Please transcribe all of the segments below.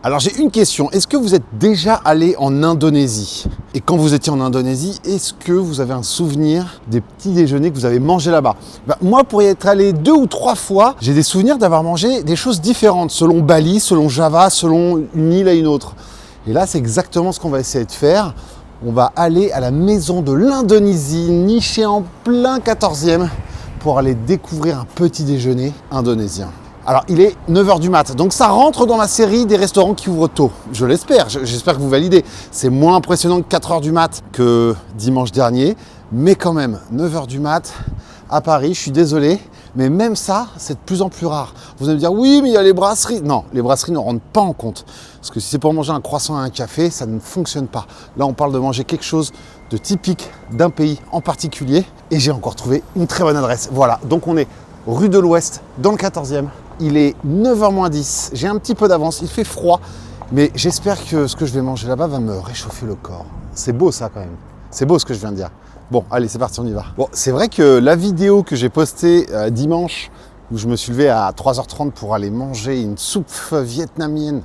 Alors j'ai une question, est-ce que vous êtes déjà allé en Indonésie? Et quand vous étiez en Indonésie, est-ce que vous avez un souvenir des petits déjeuners que vous avez mangés là-bas? Moi, pour y être allé 2 ou 3 fois, j'ai des souvenirs d'avoir mangé des choses différentes, selon Bali, selon Java, selon une île à une autre. Et là, c'est exactement ce qu'on va essayer de faire. On va aller à la maison de l'Indonésie, nichée en plein 14e, pour aller découvrir un petit déjeuner indonésien. Alors, il est 9h du mat, donc ça rentre dans la série des restaurants qui ouvrent tôt. Je l'espère, j'espère que vous validez. C'est moins impressionnant que 4h du mat que dimanche dernier, mais quand même, 9h du mat à Paris, je suis désolé, mais même ça, c'est de plus en plus rare. Vous allez me dire, oui, mais il y a les brasseries. Non, les brasseries ne rentrent pas en compte. Parce que si c'est pour manger un croissant et un café, ça ne fonctionne pas. Là, on parle de manger quelque chose de typique d'un pays en particulier. Et j'ai encore trouvé une très bonne adresse. Voilà, donc on est rue de l'Ouest, dans le 14e. Il est 9h moins 10, j'ai un petit peu d'avance, il fait froid, mais j'espère que ce que je vais manger là-bas va me réchauffer le corps. C'est beau ça quand même, c'est beau ce que je viens de dire. Bon, allez, c'est parti, on y va. Bon, c'est vrai que la vidéo que j'ai postée dimanche, où je me suis levé à 3h30 pour aller manger une soupe vietnamienne,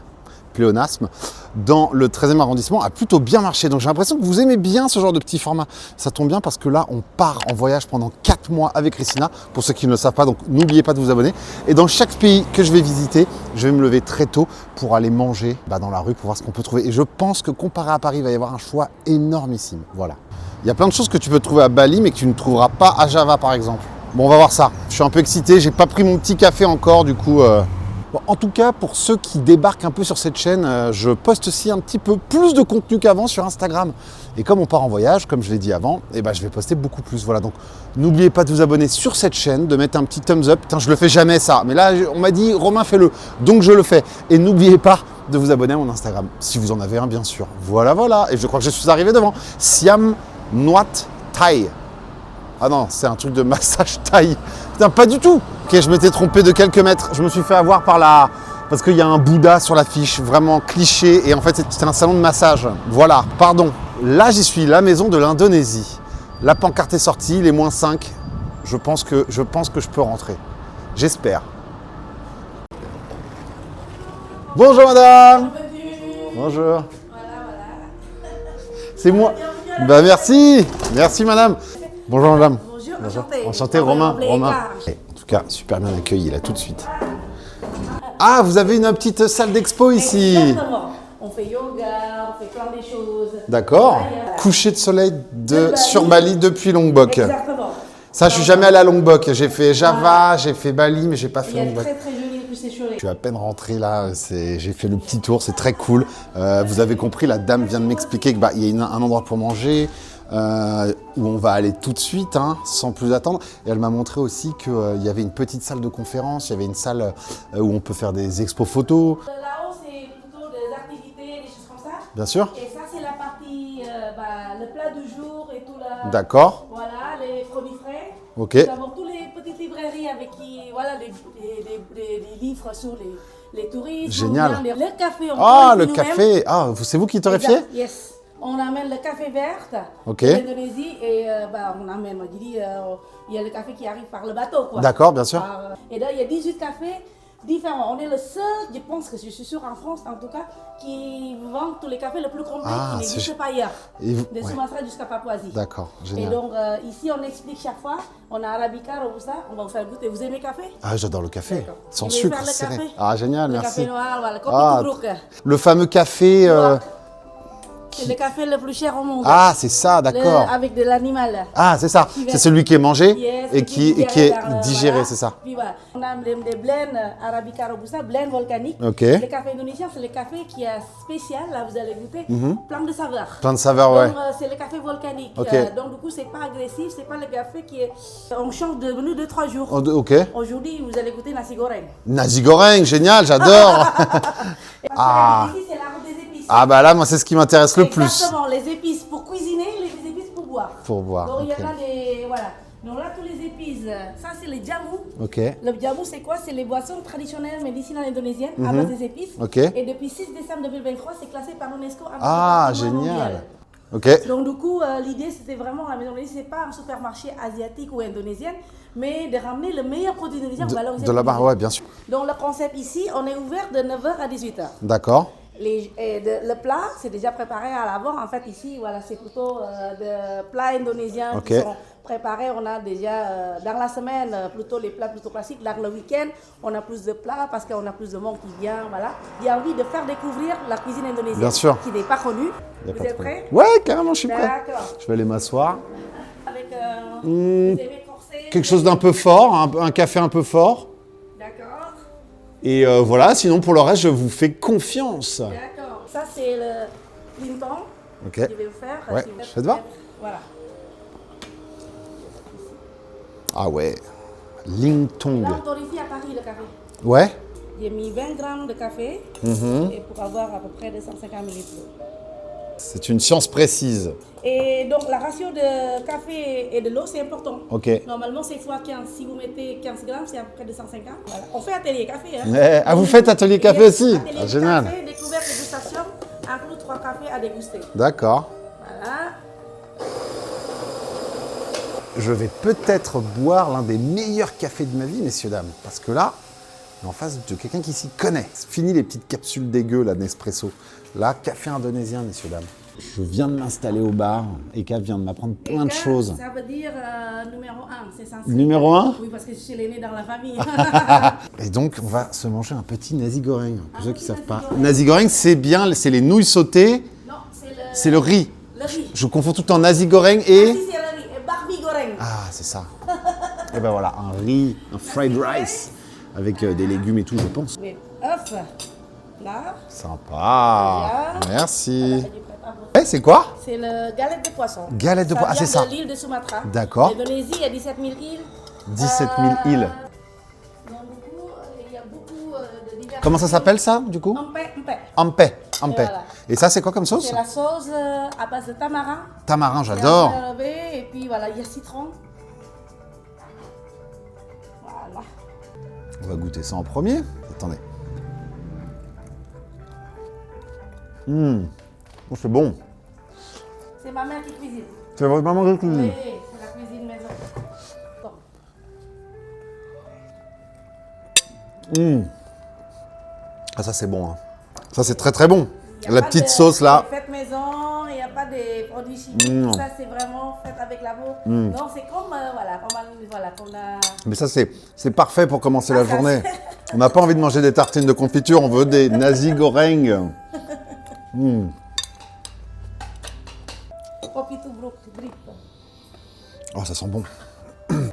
pléonasme, dans le 13e arrondissement, a plutôt bien marché. Donc j'ai l'impression que vous aimez bien ce genre de petit format. Ça tombe bien parce que là, on part en voyage pendant 4 mois avec Christina, pour ceux qui ne le savent pas, donc n'oubliez pas de vous abonner. Et dans chaque pays que je vais visiter, je vais me lever très tôt pour aller manger dans la rue, pour voir ce qu'on peut trouver. Et je pense que comparé à Paris, il va y avoir un choix énormissime. Voilà. Il y a plein de choses que tu peux trouver à Bali, mais que tu ne trouveras pas à Java, par exemple. Bon, on va voir ça. Je suis un peu excité, j'ai pas pris mon petit café encore, du coup... Bon, en tout cas, pour ceux qui débarquent un peu sur cette chaîne, je poste aussi un petit peu plus de contenu qu'avant sur Instagram. Et comme on part en voyage, comme je l'ai dit avant, je vais poster beaucoup plus. Voilà, donc n'oubliez pas de vous abonner sur cette chaîne, de mettre un petit thumbs up. Putain, je le fais jamais ça, mais là, on m'a dit, Romain, fais-le. Donc je le fais. Et n'oubliez pas de vous abonner à mon Instagram, si vous en avez un, bien sûr. Voilà, voilà. Et je crois que je suis arrivé devant. Siam Nuat Thai. Ah non, c'est un truc de massage thaï. Putain, pas du tout. Ok, je m'étais trompé de quelques mètres. Je me suis fait avoir par la... Parce qu'il y a un Bouddha sur l'affiche, vraiment cliché. Et en fait, c'était un salon de massage. Voilà, pardon. Là, j'y suis, la maison de l'Indonésie. La pancarte est sortie, les -5. Je pense que je peux rentrer. J'espère. Bonjour madame. Bonjour. Voilà. C'est moi. Bah merci. Merci madame. Bonjour madame. Bonjour. Enchanté Romain. En tout cas, super bien accueilli là tout de suite. Ah, vous avez une petite salle d'expo ici. Exactement. On fait yoga, on fait plein de choses. D'accord. Coucher de soleil sur Bali depuis Lombok. Exactement. Ça, je suis jamais allé à Lombok. J'ai fait Java, j'ai fait Bali, mais j'ai pas fait Lombok. Il y a très joli coucher de soleil. Je suis à peine rentré là, j'ai fait le petit tour, c'est très cool. Vous avez compris, la dame vient de m'expliquer qu'il y a un endroit pour manger, où on va aller tout de suite, sans plus attendre. Et elle m'a montré aussi qu'il y avait une petite salle de conférence, il y avait une salle où on peut faire des expos photos. Là-haut, c'est plutôt des activités, des choses comme ça. Bien sûr. Et ça, c'est la partie, le plat du jour et tout là. D'accord. Voilà, les produits frais. Ok. Nous avons toutes les petites librairies avec qui, voilà, les livres sur les touristes. Génial. Le café. Le café. Ah, c'est vous qui torréfiez? Yes. On amène le café vert de l'Indonésie et on amène, il y a le café qui arrive par le bateau. D'accord, bien sûr. Et là, il y a 18 cafés différents. On est le seul, je pense que je suis sûr en France en tout cas, qui vend tous les cafés le plus complet qui n'existe pas ailleurs. De Sumatra jusqu'à Papouasie. D'accord, génial. Et donc ici, on explique chaque fois, on a Arabica, Robusta, on va vous faire goûter. Vous aimez le café? Ah, j'adore le café. Sans Vous voulez sucre, faire le serré. café? Ah, génial, le merci. Café noir, voilà, Kopi Tubruk. Le fameux café... C'est le café le plus cher au monde. Ah, c'est ça, d'accord. Avec de l'animal. Ah, c'est ça. C'est celui qui est mangé et qui est digéré, voilà. c'est ça. Puis voilà. On a des blends Arabica Robusta, blends volcaniques. Ok. Le café indonésien, c'est le café qui est spécial. Là, vous allez goûter. Plein de saveurs. Plein de saveurs, ouais. Donc, c'est le café volcanique. Ok. Donc, du coup, c'est pas agressif. C'est pas le café qui est... On change de menu 2-3 jours. Ok. Aujourd'hui, vous allez goûter nasi goreng. Nasi goreng, génial, j'adore. Ici, c'est l'arbre des épices. Ah bah là, moi, c'est ce qui m'intéresse le plus. Exactement, les épices pour cuisiner, les épices pour boire. Pour boire, Donc, il y ok. en a des... Voilà. Donc là, tous les épices, ça c'est le jamu. Ok. Le jamu, c'est quoi? C'est les boissons traditionnelles médicinales indonésiennes à base des épices. Ok. Et depuis 6 décembre 2023, c'est classé par l'UNESCO. Ah, génial. Ok. Donc du coup, l'idée c'était vraiment, la maison indonésienne, c'est pas un supermarché asiatique ou indonésien, mais de ramener le meilleur produit indonésien De là-bas, ouais, bien sûr. Donc le concept ici, on est ouvert de 9h à 18h. D'accord. Le plat, c'est déjà préparé à l'avant. En fait, ici, voilà, c'est plutôt de plats indonésiens qui sont préparés. On a déjà, dans la semaine, plutôt les plats plutôt classiques. Dans le week-end, on a plus de plats parce qu'on a plus de monde qui vient. Voilà. Il y a envie de faire découvrir la cuisine indonésienne. Bien sûr. Qui n'est pas connue. Vous êtes prêts? Ouais, carrément, je suis prêt. D'accord. Je vais aller m'asseoir. Avec vous aimez corser, quelque chose d'un peu fort, un café un peu fort. D'accord. Et voilà, sinon pour le reste, je vous fais confiance. D'accord. Ça, c'est le Clinton. Ok. Je vais vous faire. Ouais, Si vous ça te va? Voilà. Ah ouais, Lingtong. Là, on torréfie à Paris le café. Ouais. J'ai mis 20 grammes de café et pour avoir à peu près 250 ml. C'est une science précise. Et donc, la ratio de café et de l'eau, c'est important. Ok. Normalement, c'est fois 15. Si vous mettez 15 grammes, c'est à peu près 250. Voilà. On fait atelier café. Hein. Ah, vous faites atelier café aussi? Atelier génial. Café, découverte dégustation, inclut 3 cafés à déguster. D'accord. Voilà. Je vais peut-être boire l'un des meilleurs cafés de ma vie, messieurs, dames. Parce que là, on est en face de quelqu'un qui s'y connaît. Fini les petites capsules dégueu, là, Nespresso. Là, café indonésien, messieurs, dames. Je viens de m'installer au bar. Eka vient de m'apprendre plein de choses. Ça veut dire numéro 1, c'est censé. Numéro 1? Oui, parce que je suis l'aîné dans la famille. Et donc, on va se manger un petit nasi goreng. Pour ceux qui ne savent pas. Nasi goreng, c'est bien, c'est les nouilles sautées. Non, c'est le riz. Le riz. Je confonds tout le temps nasi goreng et... Ah, si, c'est le riz. Et Barbie goreng. Ah, c'est ça. Et ben voilà, un riz, un fried rice, avec des légumes et tout, je pense. Oui. Œuf. Là. Sympa. Voilà. Merci. Voilà, Eh, c'est quoi? c'est le galette de poisson. Galette de poisson, ah, c'est ça. De l'île de Sumatra. D'accord. L'Indonésie, il y a 17 000 îles. 17 000 îles. Il y a beaucoup de divers. Comment ça s'appelle ça, du coup? Empé. Ampé. Ampé. Voilà. Et ça, c'est quoi comme sauce? C'est la sauce à base de tamarin. Tamarin, j'adore. Et puis voilà, il y a citron. Voilà. On va goûter ça en premier. Attendez. Oh, c'est bon. C'est ma mère qui cuisine. C'est votre maman qui cuisine? Oui, c'est la cuisine maison. Bon. Ah, ça, c'est bon. Hein. Ça, c'est très, très bon. La La petite sauce, là. Faite maison, il n'y a pas de produits chimiques. Ça, c'est vraiment fait avec l'amour. Non, c'est comme, comme la... Mais ça, c'est parfait pour commencer la journée. On n'a pas envie de manger des tartines de confiture, on veut des nasi goreng. Oh, ça sent bon.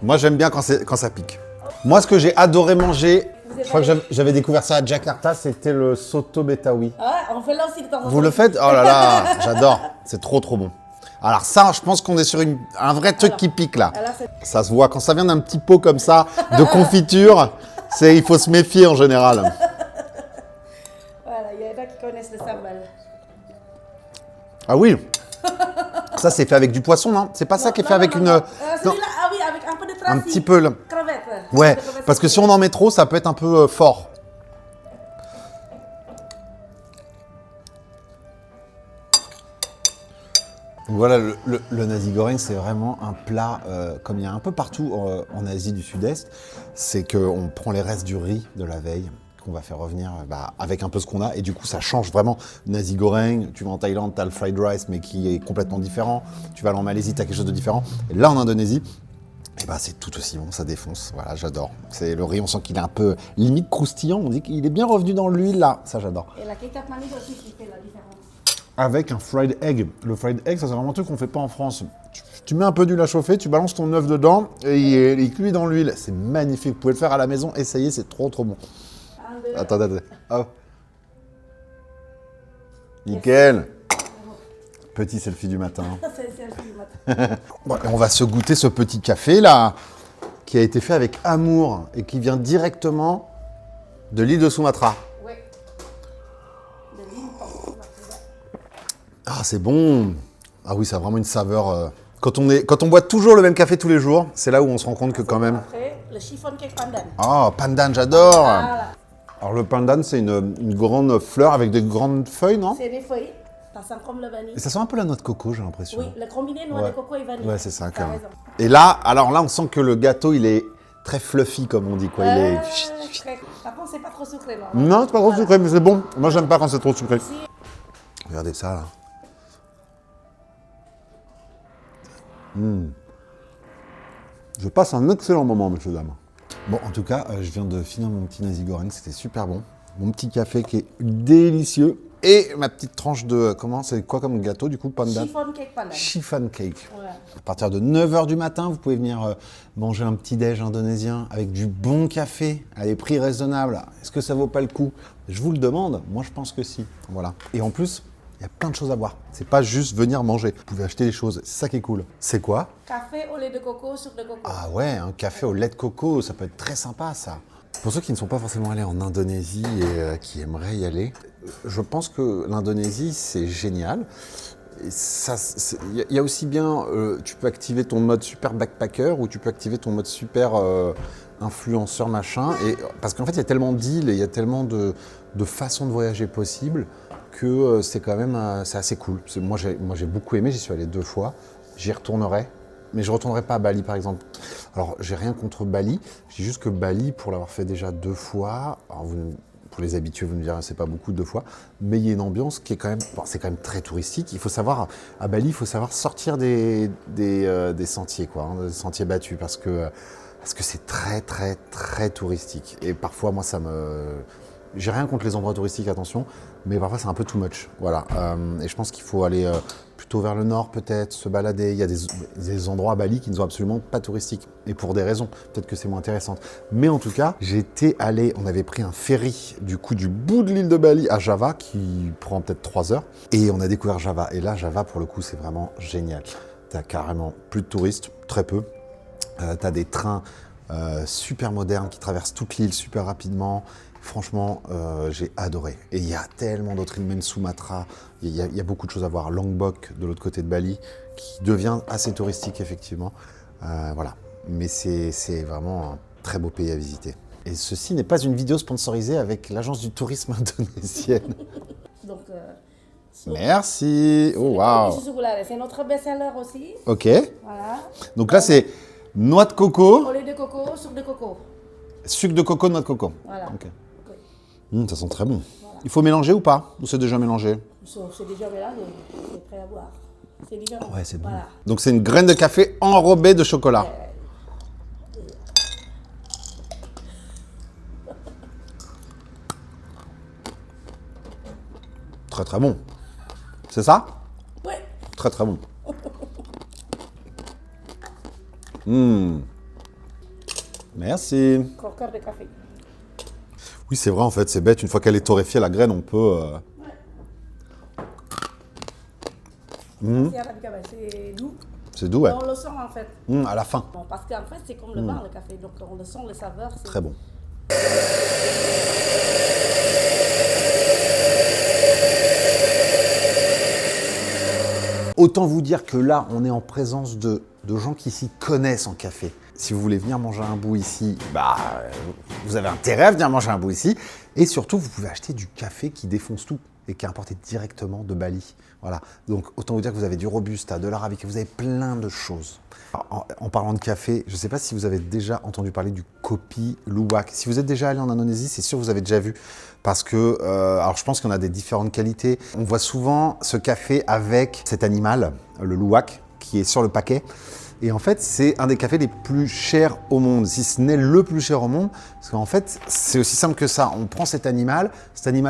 Moi, j'aime bien quand ça pique. Moi, ce que j'ai adoré manger, je crois que j'avais découvert ça à Jakarta, c'était le soto betawi. Ah, on fait là aussi de temps en temps. Vous le faites? Oh là là, j'adore. C'est trop, trop bon. Alors ça, je pense qu'on est sur un vrai truc qui pique là. Ça se voit, quand ça vient d'un petit pot comme ça, de confiture, il faut se méfier en général. Voilà, il y en a qui connaissent le sambal. Ah oui. Ça, c'est fait avec du poisson, non? C'est pas ça qui est fait avec une... Celui-là, ah oui, avec un peu de tracy. Un petit peu... Crevette. Ouais, parce que si on en met trop, ça peut être un peu fort. Voilà, le nasi goreng, c'est vraiment un plat, comme il y a un peu partout en Asie du Sud-Est, c'est qu'on prend les restes du riz de la veille, qu'on va faire revenir avec un peu ce qu'on a, et du coup, ça change vraiment. Nasi goreng, tu vas en Thaïlande, tu as le fried rice, mais qui est complètement différent. Tu vas aller en Malaisie, tu as quelque chose de différent. Et là, en Indonésie, c'est tout aussi bon, ça défonce. Voilà, j'adore. C'est le riz, on sent qu'il est un peu limite croustillant. On dit qu'il est bien revenu dans l'huile, là. Ça, j'adore. Et la kecap manis aussi qui fait la différence. Avec un fried egg. Le fried egg, ça c'est vraiment un truc qu'on fait pas en France. Tu mets un peu d'huile à chauffer, tu balances ton œuf dedans et il cuit dans l'huile. C'est magnifique. Vous pouvez le faire à la maison, essayez, c'est trop trop bon. Attendez. Oh. Nickel. Petit selfie du matin. C'est le selfie du matin. Bon, on va se goûter ce petit café là, qui a été fait avec amour et qui vient directement de l'île de Sumatra. Oui. De l'île de Sumatra. Ah, c'est bon. Ah oui, ça a vraiment une saveur. Quand on boit toujours le même café tous les jours, c'est là où on se rend compte que quand même... Après, le chiffon cake pandan. Ah, pandan, j'adore. Voilà. Alors le pandan, c'est une grande fleur avec des grandes feuilles, non? C'est des feuilles. Ça sent comme le vanille. Et ça sent un peu la noix de coco, j'ai l'impression. Oui, le combiné noix de coco et vanille. Ouais, c'est ça. T'as raison. Et là, alors là, on sent que le gâteau, il est très fluffy, comme on dit, quoi. Il est... Par contre, c'est pas trop sucré, non? Non, c'est pas trop sucré, mais c'est bon. Moi, j'aime pas quand c'est trop sucré. Regardez ça, là. Je passe un excellent moment, messieurs, dames. Bon, en tout cas, je viens de finir mon petit nasi goreng, c'était super bon. Mon petit café qui est délicieux. Et ma petite tranche de... Comment? C'est quoi comme gâteau, du coup? Panda? Chiffon cake pandan. Chiffon cake. Ouais. À partir de 9h du matin, vous pouvez venir manger un petit déj indonésien avec du bon café à des prix raisonnables. Est-ce que ça vaut pas le coup? Je vous le demande, moi je pense que si. Voilà. Et en plus, il y a plein de choses à boire. C'est pas juste venir manger. Vous pouvez acheter des choses, c'est ça qui est cool. C'est quoi? Café au lait de coco, sucre de coco. Ah ouais, un café au lait de coco, ça peut être très sympa ça. Pour ceux qui ne sont pas forcément allés en Indonésie et qui aimeraient y aller, je pense que l'Indonésie, c'est génial. Il y a aussi bien, tu peux activer ton mode super backpacker ou tu peux activer ton mode super influenceur machin. Et, parce qu'en fait, il y a tellement d'îles et il y a tellement de façons de voyager possibles que c'est quand même c'est assez cool. Moi, j'ai beaucoup aimé, j'y suis allé 2 fois. J'y retournerai. Mais je ne retournerai pas à Bali, par exemple. Alors, j'ai rien contre Bali. Je dis juste que Bali, pour l'avoir fait déjà 2 fois, alors pour les habitués, vous me direz, c'est pas beaucoup 2 fois, mais il y a une ambiance qui est quand même, bon, c'est quand même très touristique. Il faut savoir, à Bali, il faut savoir sortir des sentiers, quoi, hein, des sentiers battus, parce que c'est très, très, très touristique. Et parfois, moi, j'ai rien contre les endroits touristiques, attention, mais parfois c'est un peu too much. Voilà. Et je pense qu'il faut aller plutôt vers le nord, peut-être, se balader. Il y a des endroits à Bali qui ne sont absolument pas touristiques. Et pour des raisons. Peut-être que c'est moins intéressant. Mais en tout cas, on avait pris un ferry du bout de l'île de Bali à Java, qui prend peut-être 3 heures. Et on a découvert Java. Et là, Java, pour le coup, c'est vraiment génial. T'as carrément plus de touristes, très peu. T'as des trains super modernes qui traversent toute l'île super rapidement. Franchement, j'ai adoré. Et il y a tellement d'autres îles, même Sumatra. Il y a beaucoup de choses à voir. Lombok, de l'autre côté de Bali, qui devient assez touristique, effectivement. Voilà. Mais c'est vraiment un très beau pays à visiter. Et ceci n'est pas une vidéo sponsorisée avec l'agence du tourisme indonésienne. Donc, merci. Oh, waouh. C'est notre best-seller aussi. Ok. Voilà. Donc là, c'est noix de coco. Au lait de coco, sucre de coco. Sucre de coco, noix de coco. Voilà. Ok. Oui. Ça sent très bon. Voilà. Il faut mélanger ou pas? Ou c'est déjà mélangé? C'est déjà mélangé. C'est prêt à boire. C'est différent. Ouais, c'est bon. Voilà. Donc c'est une graine de café enrobée de chocolat. Très très bon. C'est ça? Oui. Très très bon. Merci. Croqueur de café. Oui, c'est vrai, en fait, c'est bête. Une fois qu'elle est torréfiée, la graine, on peut... C'est doux. C'est doux, ouais. On le sent, en fait. À la fin. Bon, parce qu'en fait, c'est comme le vin, le café. Donc, on le sent, le saveur. Très bon. Autant vous dire que là, on est en présence de gens qui s'y connaissent en café. Si vous voulez venir manger un bout ici, vous avez intérêt à venir manger un bout ici. Et surtout, vous pouvez acheter du café qui défonce tout et qui est importé directement de Bali. Voilà. Donc, autant vous dire que vous avez du Robusta, de l'Arabica, vous avez plein de choses. En parlant de café, je ne sais pas si vous avez déjà entendu parler du kopi luwak. Si vous êtes déjà allé en Indonésie, c'est sûr que vous avez déjà vu. Parce que, alors je pense qu'il y en a des différentes qualités. On voit souvent ce café avec cet animal, le luwak, qui est sur le paquet. Et en fait, c'est un des cafés les plus chers au monde, si ce n'est le plus cher au monde. Parce qu'en fait, c'est aussi simple que ça. On prend cet animal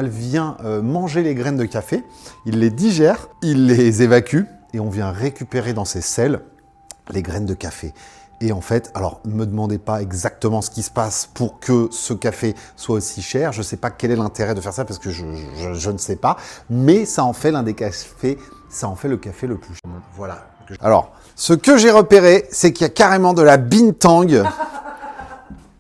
vient manger les graines de café, il les digère, il les évacue, et on vient récupérer dans ses selles les graines de café. Et en fait, alors ne me demandez pas exactement ce qui se passe pour que ce café soit aussi cher. Je ne sais pas quel est l'intérêt de faire ça parce que je ne sais pas. Mais ça en fait l'un des cafés, ça en fait le café le plus cher. Voilà. Alors, ce que j'ai repéré, c'est qu'il y a carrément de la bintang.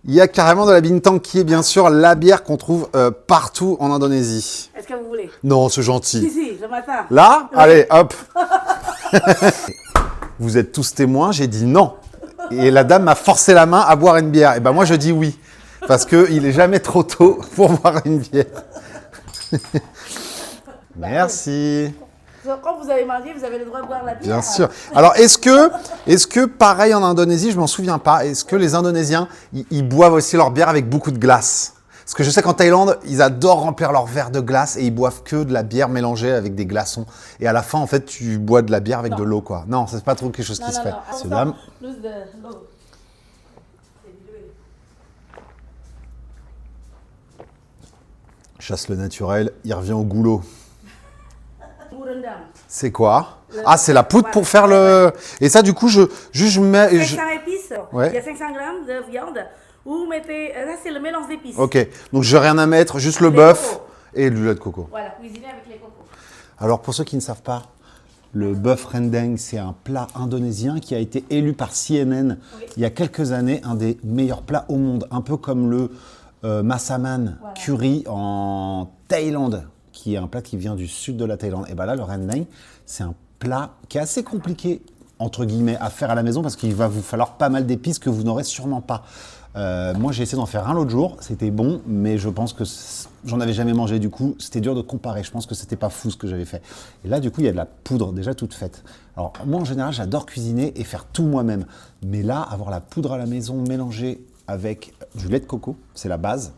Il y a carrément de la bintang qui est bien sûr la bière qu'on trouve partout en Indonésie. Est-ce que vous voulez? Non, c'est gentil. Si, le matin. Là? Oui. Allez, hop. Vous êtes tous témoins, j'ai dit non. Et la dame m'a forcé la main à boire une bière. Et ben moi, je dis oui. Parce qu'il n'est jamais trop tôt pour boire une bière. Merci. Quand vous avez mangé, vous avez le droit de boire la bière. Bien sûr. Alors, est-ce que pareil en Indonésie, je m'en souviens pas, est-ce que les Indonésiens, ils boivent aussi leur bière avec beaucoup de glace? Parce que je sais qu'en Thaïlande, ils adorent remplir leur verre de glace et ils boivent que de la bière mélangée avec des glaçons. Et à la fin, en fait, tu bois de la bière avec de l'eau, quoi. Non, c'est pas trop quelque chose qui se fait. C'est là. Chasse le naturel, il revient au goulot. C'est quoi? Ah, c'est la poudre pour faire le... Et ça, du coup, je mets... 500 épices, il y a 500 grammes de viande. Vous mettez... Ça, c'est le mélange d'épices. Ok, donc j'ai rien à mettre, juste le bœuf et le lait de coco. Voilà, cuisiner avec les cocos. Alors, pour ceux qui ne savent pas, le bœuf rendang, c'est un plat indonésien qui a été élu par CNN il y a quelques années, un des meilleurs plats au monde. Un peu comme le massaman curry en Thaïlande, qui est un plat qui vient du sud de la Thaïlande. Et bien là, le rendang, c'est un plat qui est assez compliqué, entre guillemets, à faire à la maison parce qu'il va vous falloir pas mal d'épices que vous n'aurez sûrement pas. Moi, j'ai essayé d'en faire un l'autre jour, c'était bon, mais je pense que j'en avais jamais mangé, du coup, c'était dur de comparer. Je pense que c'était pas fou ce que j'avais fait. Et là, du coup, il y a de la poudre déjà toute faite. Alors, moi, en général, j'adore cuisiner et faire tout moi-même. Mais là, avoir la poudre à la maison mélangée avec du lait de coco, c'est la base,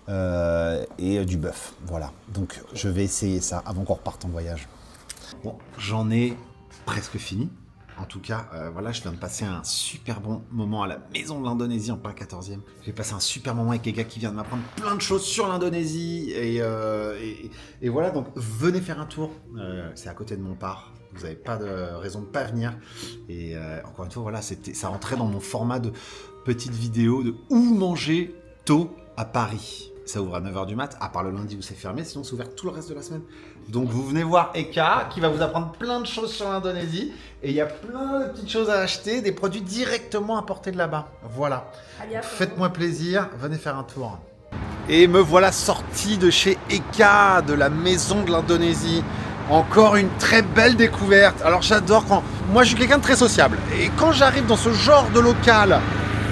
et du bœuf. Voilà. Donc, je vais essayer ça avant qu'on reparte en voyage. Bon, j'en ai presque fini. En tout cas, voilà, je viens de passer un super bon moment à la maison de l'Indonésie en plein 14e. J'ai passé un super moment avec quelqu'un qui vient de m'apprendre plein de choses sur l'Indonésie. Et voilà, donc venez faire un tour. C'est à côté de Montparnasse. Vous n'avez pas de raison de ne pas venir. Et encore une fois, voilà, ça rentrait dans mon format de petite vidéo de où manger tôt à Paris. Ça ouvre à 9h du mat, à part le lundi où c'est fermé, sinon c'est ouvert tout le reste de la semaine. Donc vous venez voir Eka qui va vous apprendre plein de choses sur l'Indonésie et il y a plein de petites choses à acheter, des produits directement importés de là-bas. Voilà. Faites-moi plaisir, venez faire un tour. Et me voilà sorti de chez Eka, de la maison de l'Indonésie. Encore une très belle découverte. Alors j'adore quand... Moi je suis quelqu'un de très sociable et quand j'arrive dans ce genre de local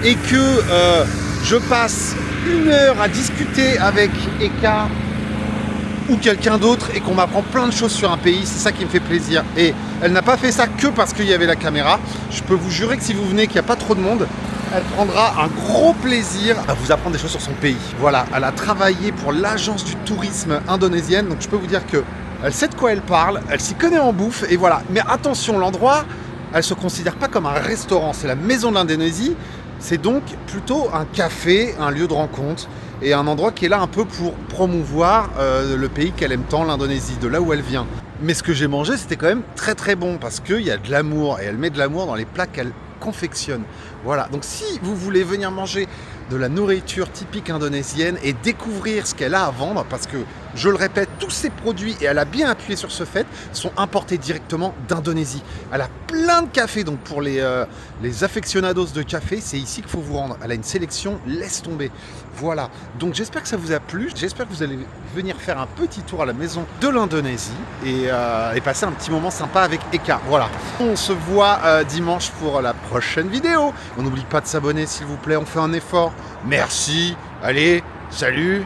et que je passe 1 heure à discuter avec Eka ou quelqu'un d'autre et qu'on m'apprend plein de choses sur un pays, c'est ça qui me fait plaisir. Et elle n'a pas fait ça que parce qu'il y avait la caméra. Je peux vous jurer que si vous venez, qu'il n'y a pas trop de monde, elle prendra un gros plaisir à vous apprendre des choses sur son pays. Voilà, elle a travaillé pour l'agence du tourisme indonésienne, donc je peux vous dire que elle sait de quoi elle parle, elle s'y connaît en bouffe, et voilà. Mais attention, l'endroit, elle ne se considère pas comme un restaurant, c'est la maison de l'Indonésie. C'est donc plutôt un café, un lieu de rencontre et un endroit qui est là un peu pour promouvoir le pays qu'elle aime tant, l'Indonésie, de là où elle vient. Mais ce que j'ai mangé, c'était quand même très très bon parce qu'il y a de l'amour et elle met de l'amour dans les plats qu'elle confectionne. Voilà, donc si vous voulez venir manger de la nourriture typique indonésienne et découvrir ce qu'elle a à vendre, parce que, je le répète, tous ces produits, et elle a bien appuyé sur ce fait, sont importés directement d'Indonésie. Elle a plein de cafés, donc pour les aficionados de café, c'est ici qu'il faut vous rendre. Elle a une sélection, laisse tomber. Voilà, donc j'espère que ça vous a plu, j'espère que vous allez venir faire un petit tour à la maison de l'Indonésie et passer un petit moment sympa avec Eka. Voilà, on se voit dimanche pour la prochaine vidéo. On n'oublie pas de s'abonner s'il vous plaît, on fait un effort. Merci, allez, salut.